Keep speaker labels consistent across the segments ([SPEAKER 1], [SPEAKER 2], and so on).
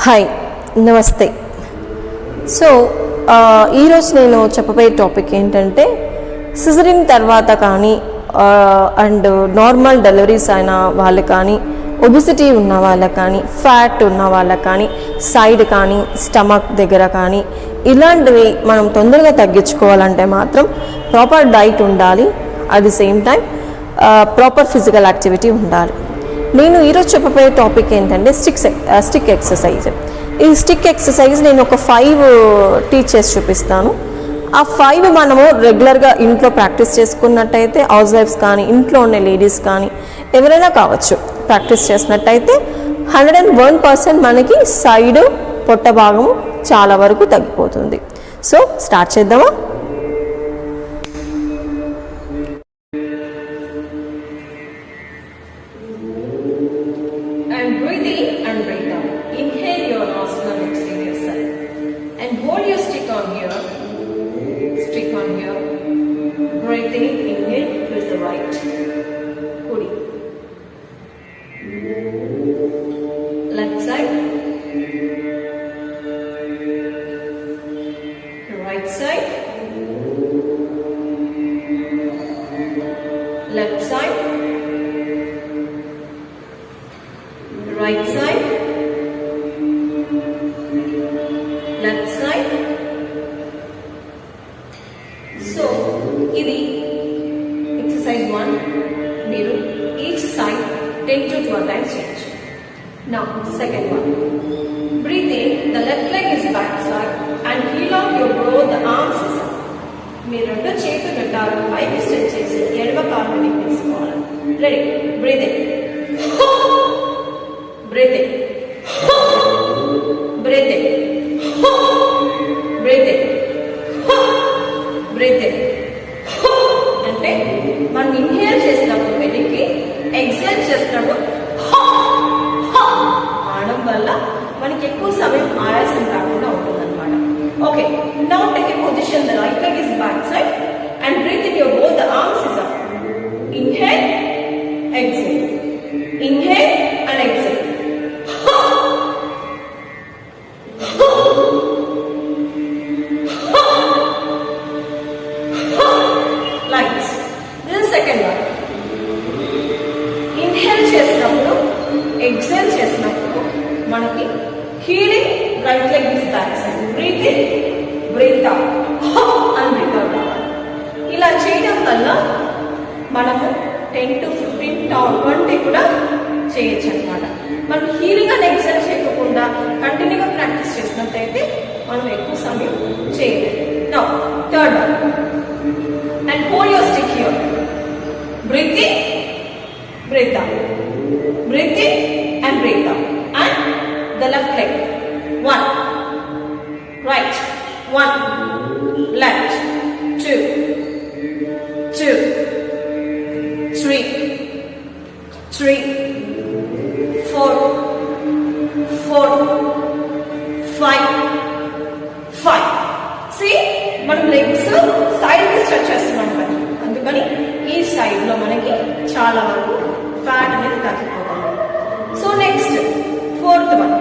[SPEAKER 1] Hi, నమస్తే. So ఈరోజు నేను చెప్పబోయే టాపిక్ ఏంటంటే సిజరిన్ తర్వాత కానీ అండ్ నార్మల్ డెలివరీస్ అయిన వాళ్ళు కానీ, ఒబిసిటీ ఉన్న వాళ్ళకి కానీ, ఫ్యాట్ ఉన్న వాళ్ళకి కానీ, సైడ్ కానీ, స్టమక్ దగ్గర కానీ ఇలాంటివి మనం తొందరగా తగ్గించుకోవాలంటే మాత్రం ప్రాపర్ డైట్ ఉండాలి. At the same time proper physical activity ఉండాలి. నేను ఈరోజు చెప్పబోయే టాపిక్ ఏంటంటే స్టిక్ ఎక్సర్సైజ్. ఈ స్టిక్ ఎక్సర్సైజ్ నేను ఒక 5 టీచ్ చేసి చూపిస్తాను. ఆ 5 మనము రెగ్యులర్గా ఇంట్లో ప్రాక్టీస్ చేసుకున్నట్టయితే, హౌస్ వైఫ్స్ కానీ, ఇంట్లో ఉండే లేడీస్ కానీ ఎవరైనా కావచ్చు, ప్రాక్టీస్ చేసినట్టయితే 101% మనకి సైడ్ పొట్ట భాగము చాలా వరకు తగ్గిపోతుంది. సో స్టార్ట్ చేద్దామా?
[SPEAKER 2] And breathe in and breathe out. Inhale your nostril and exhale your side. And hold your stick on here. Stick on here. Breathe in, inhale, twist the right. Kudi. Left side. Right side. Left side. Right side, left side. So, ఇది exercise 1. మీరు each side 10 to 12 times change. Now, second one. Breathe in, the left leg is back side and heel out your brow, the arms is up. మీరు రెండు చేతులు పెట్టారు, పైకి stretch చేసి ఎడమ కాలుని తీసుకోవాలి. Ready? Breathe in. Breathe in. Breathe in. Breathe in. Breathe in. అంటే మనం ఇన్హేల్ చేసినప్పుడు వెనక్కి, ఎక్సేల్ చేసినప్పుడు ఆడడం వల్ల మనకి ఎక్కువ సమయం ఆయాసం రాకుండా ఉంటుంది అనమాట. Okay, now take a position, the right leg is back side and breathe in your both the arms is up. Inhale, exhale. Inhale and exhale. Exhale చేసినప్పుడు మనకి healing right leg is back side. Breathe in, breathe out and breathe out. ఇలా చేయడం వల్ల మనము 10 to 15 to 20 కూడా చేయొచ్చు అనమాట. మనం హీలింగ్ అని ఎక్సేల్ చేయకుండా కంటిన్యూగా ప్రాక్టీస్ చేసినట్టయితే మనం ఎక్కువ సమయం చేయలేము. Now third one. And hold your stick here. Breathe in, breathe out. Breathe in and breathe out. And the left leg. 1, right, 1, left, 2, 2, 3, 3, 4, 4, 5, 5. See, మనం లెగ్స్ సైడ్ కి స్ట్రెచ్ చేస్తున్నాం కదా, అందుకని ఈ సైడ్ లో మనకి చాలా వరకు ఫ్యాట్ అనేది తగ్గిపోతుంది. So next fourth one.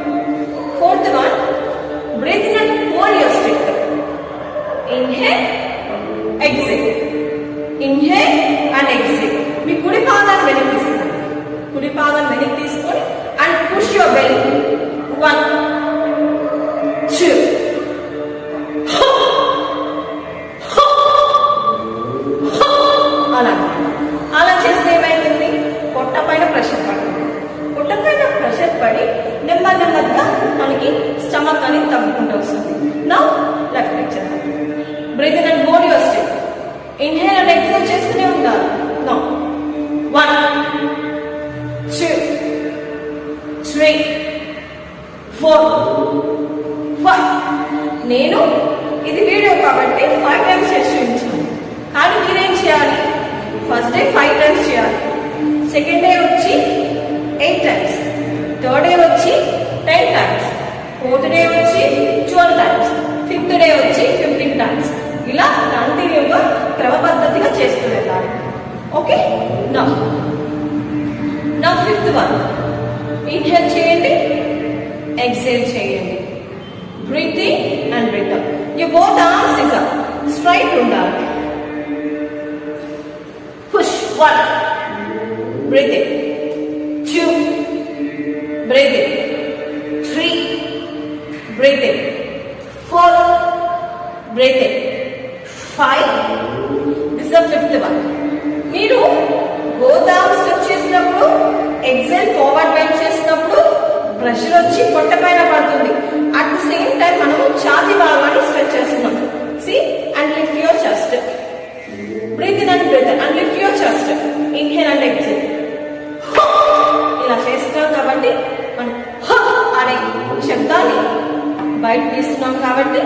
[SPEAKER 2] Breathe in and hold your stick. Inhale, exhale. Inhale and exhale. మీ కుడి పాదాన్ని వెనక్కి తీసుకోండి. కుడి పాదాన్ని వెనక్కి తీసుకొని అండ్ పుష్ యువర్ బెల్లీ. 1, 2. అలా చేస్తే ఏమైతుంది? పొట్ట పైన ప్రెషర్ పడుతుంది. పొట్ట పైన ప్రెషర్ పడి నెమ్మదిగా మనకి స్టమక్ అనేది తగ్గుకుంటూ వస్తుంది. నౌ లెఫ్ట్ లెగ్ చేద్దాం. Breathe in and hold your stick. Inhale and exhale చేస్తూనే ఉంటారు. నౌ 1, 2, 3, 4, 5. నేను ఇది వీడియో కాబట్టి 5 టైమ్స్ చేసి చూపించాను. కానీ మీరేం చేయాలి? ఫస్ట్ డే 5 టైమ్స్ చేయాలి, సెకండ్ డే వచ్చి 8 టైమ్స్, థర్డ్ డే వచ్చి 10 టైమ్స్, ఫోర్త్ డే వచ్చి 12 టైమ్స్, ఫిఫ్త్ డే వచ్చి 15 టైమ్స్. ఇలా కంటిన్యూగా క్రమ పద్ధతిగా చేస్తూ వెళ్ళాలి. ఓకే, నా ఫిఫ్త్ వన్. ఇన్హేల్ చేయండి, ఎక్సేల్ చేయండి. Your both arms is up. Straight ఉండాలి. Push. 1. Breathe in. 2. Breathe in. 3. Breathe in. 4. Breathe in. 5. This is the 5th one. మీరు both arms stretch చేసినప్పుడు exhale forward bend చేసినప్పుడు pressure వచ్చి పొట్ట పైన పడుతుంది. అట్ ది సేమ్ టైం మనము ఛాతీ భాగాన్ని స్ట్రెచ్ చేస్తున్నాం. See and lift your chest. Breathe in and breathe and lift your chest. Inhale and exhale. ఇలా చేస్తున్నాం కాబట్టి మనం అనే శబ్దాన్ని బయట తీస్తున్నాం కాబట్టి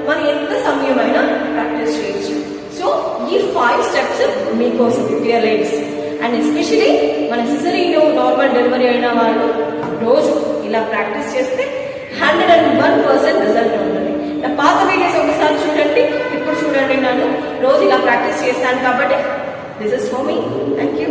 [SPEAKER 2] మనం ఎంత సమయమైనా ప్రాక్టీస్ చేయొచ్చు. సో ఈ 5 స్టెప్స్ మీకోసం డియర్ లేడీస్, అండ్ ఎస్పెషలీ మన సిజరీన్ నార్మల్ డెలివరీ అయిన వాళ్ళు రోజు ఇలా ప్రాక్టీస్ చేస్తే 101% రిజల్ట్ ఉంటుంది. నా పాత వీడియోస్ ఒకసారి చూడండి, ఇప్పుడు చూడండి. నన్ను రోజు ఇలా ప్రాక్టీస్ చేస్తాను కాబట్టి this is for me. Thank you.